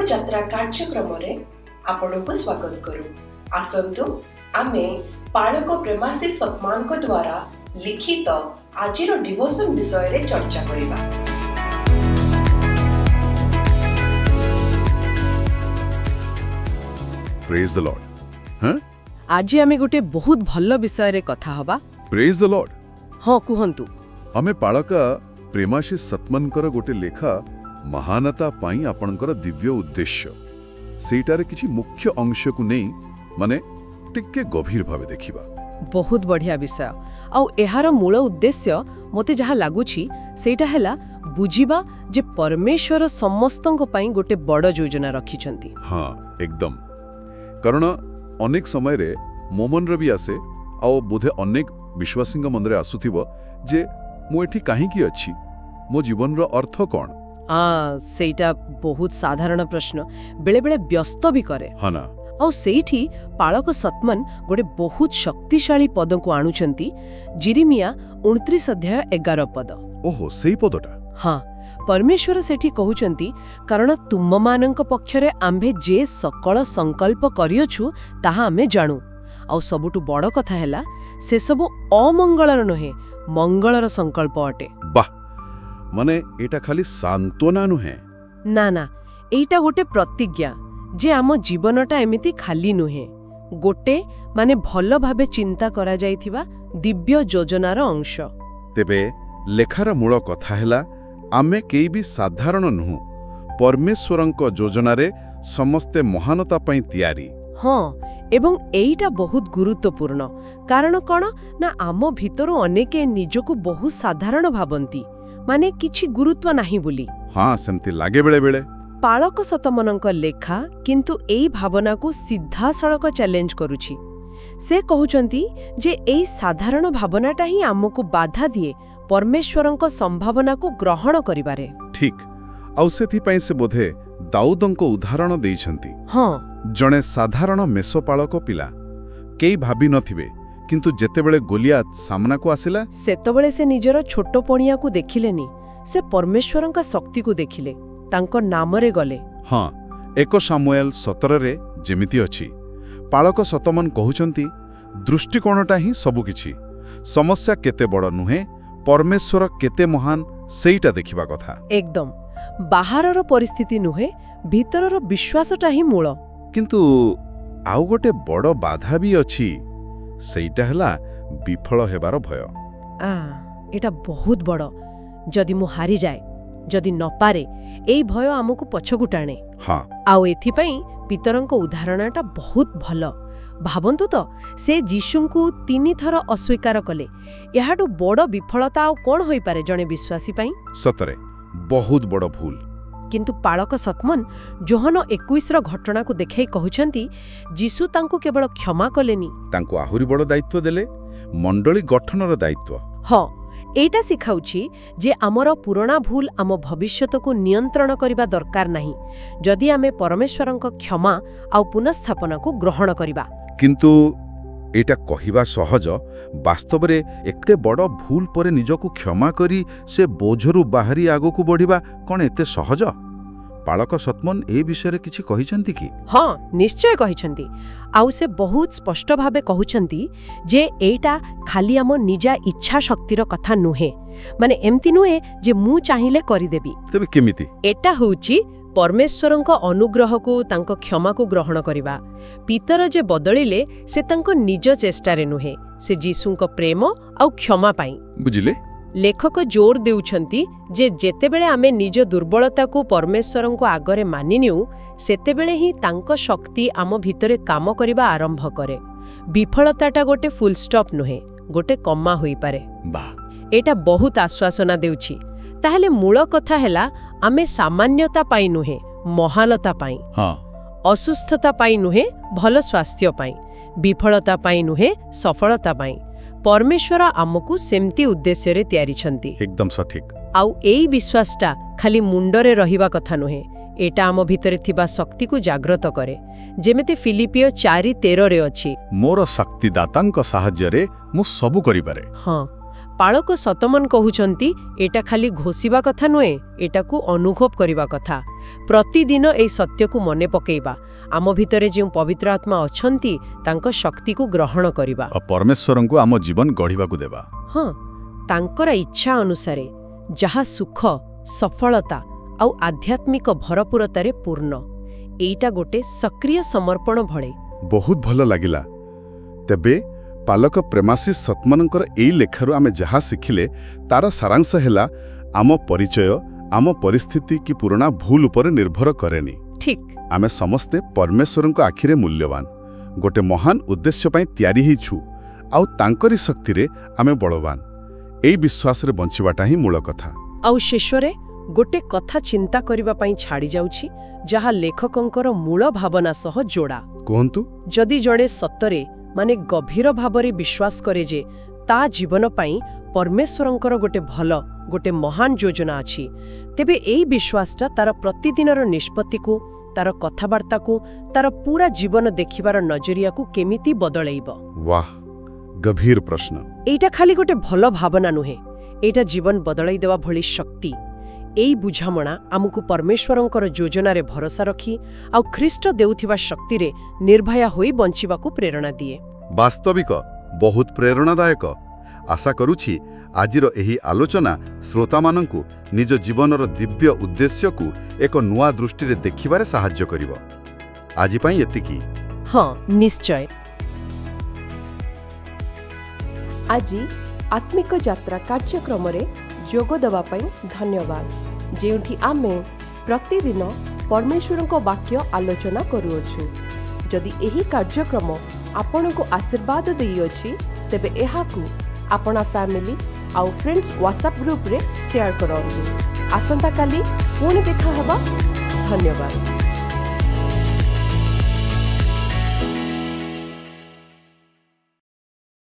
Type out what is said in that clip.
यात्रा कार्यक्रम रे आपनको स्वागत करू। आसंतु आमे पालक प्रेमाशीष सतमान को द्वारा लिखित आजिर डिवोशन विषय रे चर्चा करिबा। Praise the Lord. हां आज आमे गोटे बहुत भल्ल विषय रे कथा हबा। Praise the Lord. हां कुहंतु। आमे पालक प्रेमाशीष सतमनकर गोटे लेखा महानता पाई आपणकर दिव्य उद्देश्य सेटारे किछि मुख्य अंश को नहीं माने टिके गभीर भावे देखिबा। बहुत बढ़िया विषय आउ एहार मूल उद्देश्य मते जहा लागुछि सेटा हैला बुझिबा जे परमेश्वर समस्तंक पई गोटे बड़ योजना रखिछंती। हां एकदम, कारण अनेक समय रे मोमन रे भी आसे आउ बोधे अनेक विश्वासींग मन रे आसुथिबो जे मु एठी काहे की अछि, मो जीवन रो अर्थ कोन। सेटा बहुत साधारण प्रश्न बेले बेले व्यस्त भी करे। हाँ ना। और सेठी पालक सतमन गोटे बहुत शक्तिशाली पद को आणुचंती। जिरिमिया 29 अध्याय 11 पद। ओहो सेही पदटा। हाँ, परमेश्वर सेठी कहउचंती कारण तुम मानक पक्षरे आम्भे जे सकल संकल्प करियछु ताहा आमे जाणु। आ सबुटु बड़ कथा हैला से सब अमंगलर नहे मंगलर संकल्प अटे। वाह, माने एटा खाली सांत्वना नुहे ना ना, एटा गोटे प्रतिज्ञा जे आम जीवनटा एमिति खाली नुहे, गोटे माने भल भाबे चिंता करा जाइथिबा दिव्य योजनार अंश। तेबे लेखार मूल कथा हैला आमे केई भी साधारण नुहु, परमेश्वरंक योजना रे समस्ते महानता पई तयारी। हाँ, एवं एइटा बहुत गुरुत्वपूर्ण कारण कण ना आम भितरु अनेके निजको बहुत साधारण भाबंती, माने किछि गुरुत्व नाही बोली। हाँ सेमती लागे बेले बेले। पालक सतमनक लेखा किंतु एई भावना को सीधा सड़क चैलेंज करुछि। से कहउचंती जे एई साधारण भावनाटा ही आमको बाधा दिए परमेश्वरंक संभावना को ग्रहण करिबारे। ठीक, आउ सेथि पई से बोधे दाऊदंक उदाहरण देइछंती। हाँ, जणे साधारण मेषपालक पिला केई भाबी नथिबे, किंतु जेतेबेले गोलियात सामना को आसिला सेतबेले से निजर छोटो पणिया को देखिलेनी, से परमेश्वरंका शक्ति को देखिले, तांको नामरे गले। हाँ, 1 सामुएल 17 रे जेमिति अछि पालक सतमन कहउचंती दृष्टिकोणटा ही सबु किछि, समस्या केते बड़ नुहे परमेश्वर केते महान सेइटा देखिबा कथा। एकदम, बाहरर परिस्थिति नुहे भीतरर विश्वासटा ही मूल। किंतु आउ गोटे बड़ बाधा भी अछि, सेइटा हला विफल हेबार भय। एटा बहुत बड़, जदि मु हारी जाए, जदि न पारे, एई भय आमको पछकु टाणे। हाँ, आउ एथि पई पितरंक उदाहरणटा बहुत भल। भाबंतु तो से जीशुंकु 3 थर अस्वीकार कले, एहाडु बड़ विफलता आउ कोन होई पारे जणे विश्वासी पई। सतरे बहुत बड़ भूल। किंतु पालक सतमन जोहन 21 रो घटना को देखाई कहउचंती जीशु तांको केवल क्षमा कलेनी, तांको आहुरी बड़ दायित्व देले, मंडली गठनर दायित्व। हाँ, एटा सिखाउछि जे आमर पुराना भूल आम भविष्यत को नियंत्रण करबा दरकार नाही, जदि आमे परमेश्वरंक क्षमा आउ पुनस्थापना को ग्रहण करबा। किंतु एटा कहिबा सहज, वास्तव रे एते बड़ भूल परे निजको क्षमा करी से बोझरू बाहरी आगो को बढ़िबा कोन एते सहज। पालक सतमन ए विषय किछि कहिसंती कि? हाँ, निश्चय कहिसंती। आउ से बहुत स्पष्ट भावे कहउचंती जे एटा खाली आम निजा इच्छा शक्तिर कथा नुहे, माने एमती नुहे जे मु चाहिले करि देबी। तबे केमिति? एटा होउची परमेश्वरंक अनुग्रह को तांको क्षमा को ग्रहण करिबा। पितर जे बदलिले से तांको निज चेष्टारे नुहे, से जीशुंक प्रेम आउ क्षमा पाई। बुझिले? लेखक जोर देउछंती जे जेतेबेले आमे निज दुर्बलता को परमेश्वरंक आगरे मानिनिउ, सेतेबेले ही तांको शक्ति आम भितरे काम करिबा आरंभ करे। विफलताटा गोटे फुल स्टॉप नुहे, गोटे कम्मा होई पारे। वाह, एटा बहुत आश्वासना देउछि। ताहले मूल कथा हैला आमे सामान्यता पाई नुहे महानता पाई। हाँ, असुस्थता पाई नुहे भल स्वास्थ्य पाई, विफलता पाई नुहे सफलता पाई। परमेश्वर आमको सेमती उद्देश्य रे तयारी छंती। एकदम सठिक। आउ एई विश्वासटा खाली मुंडरे रहिबा कथा नुहे, एटा आम भितरे थिबा शक्ति को जागृत करे, जेमिति फिलिपियो 4:13 रे अछि, मोर शक्तिदातांक साहाय्य रे मु सबु करिबारे। हाँ, ପାଳକ ସତମନ କହୁଛନ୍ତି ଏଟା ଖାଲି ଘୋଷିବା କଥା ନୁହେଁ, ଏଟାକୁ ଅନୁଭବ କରିବା କଥା। ପ୍ରତିଦିନ ଏହି ସତ୍ୟକୁ ମନେ ପକେଇବା, ଆମ ଭିତରେ ଯେଉଁ ପବିତ୍ର ଆତ୍ମା ଅଛନ୍ତି ତାଙ୍କ ଶକ୍ତିକୁ ଗ୍ରହଣ କରିବା, ପରମେଶ୍ୱରଙ୍କୁ ଆମ ଜୀବନ ଗଢ଼ିବାକୁ ଦେବା। ହଁ, ତାଙ୍କର ଇଚ୍ଛା ଅନୁସାରେ ଯାହା ସୁଖ, ସଫଳତା ଆଉ ଆଧ୍ୟାତ୍ମିକ ଭରପୁରତାରେ ପୂର୍ଣ୍ଣ। ଏଇଟା ଗୋଟେ ସକ୍ରିୟ ସମର୍ପଣ ଭଳି। ବହୁତ ଭଲ ଲାଗିଲା। ତେବେ ପାଲକ ପ୍ରେମାଶିଷ ସତମନଙ୍କର ଏଇ ଲେଖାରୁ ଆମେ ଯାହା ଶିଖିଲେ ତାର ସାରାଂଶ ହେଲା, ଆମ ପରିଚୟ, ଆମ ପରିସ୍ଥିତି କି ପୁରୁଣା ଭୁଲ ଉପରେ ନିର୍ଭର କରେନି। ଠିକ୍। ଆମେ ସମସ୍ତେ ପରମେଶ୍ୱରଙ୍କ ଆଖିରେ ମୂଲ୍ୟବାନ, ଗୋଟେ ମହାନ ଉଦ୍ଦେଶ୍ୟ ପାଇଁ ତିଆରି ହେଇଛୁ, ଆଉ ତାଙ୍କରି ଶକ୍ତିରେ ଆମେ ବଳବାନ। ଏଇ ବିଶ୍ୱାସରେ ବଞ୍ଚିବାଟା ହିଁ ମୂଳ କଥା। ଆଉ ଶେଷରେ ଗୋଟେ କଥା ଚିନ୍ତା କରିବା ପାଇଁ ଛାଡ଼ି ଯାଉଛି, ଯାହା ଲେଖକଙ୍କର ମୂଳ ଭାବନା ସହ ଯୋଡ଼ା। କୁହନ୍ତୁ। ଯଦି ଜଣେ ସତରେ ଗଭୀର ଭାବରେ ବିଶ୍ୱାସ କରେ ଯେ ତା ଜୀବନ ପାଇଁ ପରମେଶ୍ୱରଙ୍କର ଗୋଟେ ମହାନ ଯୋଜନା ଅଛି, ତେବେ ଏଇ ବିଶ୍ୱାସଟା ତାର ପ୍ରତିଦିନର ନିଷ୍ପତ୍ତିକୁ, ତାର କଥାବାର୍ତ୍ତାକୁ, ତାର ପୁରା ଜୀବନ ଦେଖିବାର ନଜରିଆକୁ କେମିତି ବଦଳେଇବ। ବାଃ, ଗଭୀର ପ୍ରଶ୍ନ। ଏଇଟା ଖାଲି ଗୋଟେ ଭଲ ଭାବନା ନୁହେଁ, ଏଇଟା ଜୀବନ ବଦଳାଇ ଦେବା ଭଳି ଶକ୍ତି। ଏଇ ବୁଝାମଣା ଆମକୁ ପରମେଶ୍ୱରଙ୍କର ଯୋଜନାରେ ଭରସା ରଖି ଆଉ ଖ୍ରୀଷ୍ଟ ଦେଉଥିବା ଶକ୍ତିରେ ନିର୍ଭୟା ହୋଇ ବଞ୍ଚିବାକୁ ପ୍ରେରଣା ଦିଏ। ବାସ୍ତବିକ ବହୁତ ପ୍ରେରଣାଦାୟକ। ଆଶା କରୁଛି ଆଜିର ଏହି ଆଲୋଚନା ଶ୍ରୋତାମାନଙ୍କୁ ନିଜ ଜୀବନର ଦିବ୍ୟ ଉଦ୍ଦେଶ୍ୟକୁ ଏକ ନୂଆ ଦୃଷ୍ଟିରେ ଦେଖିବାରେ ସାହାଯ୍ୟ କରିବ। ଆଜି ପାଇଁ ଏତିକି। ହଁ, ନିଶ୍ଚୟ। ଆଜି ଆତ୍ମିକ ଯାତ୍ରା କାର୍ଯ୍ୟକ୍ରମରେ ଯୋଗ ଦେବା ପାଇଁ ଧନ୍ୟବାଦ, ଯେଉଁଠି ଆମେ ପ୍ରତିଦିନ ପରମେଶ୍ୱରଙ୍କ ବାକ୍ୟ ଆଲୋଚନା କରୁଅଛୁ। ଯଦି ଏହି କାର୍ଯ୍ୟକ୍ରମ ଆପଣଙ୍କୁ ଆଶୀର୍ବାଦ ଦେଇଅଛି, ତେବେ ଏହାକୁ ଆପଣ ଫ୍ୟାମିଲି ଆଉ ଫ୍ରେଣ୍ଡସ୍ ହ୍ୱାଟ୍ସଆପ୍ ଗ୍ରୁପରେ ସେୟାର କରନ୍ତୁ। ଆସନ୍ତାକାଲି ପୁଣି ଦେଖା ହେବା। ଧନ୍ୟବାଦ।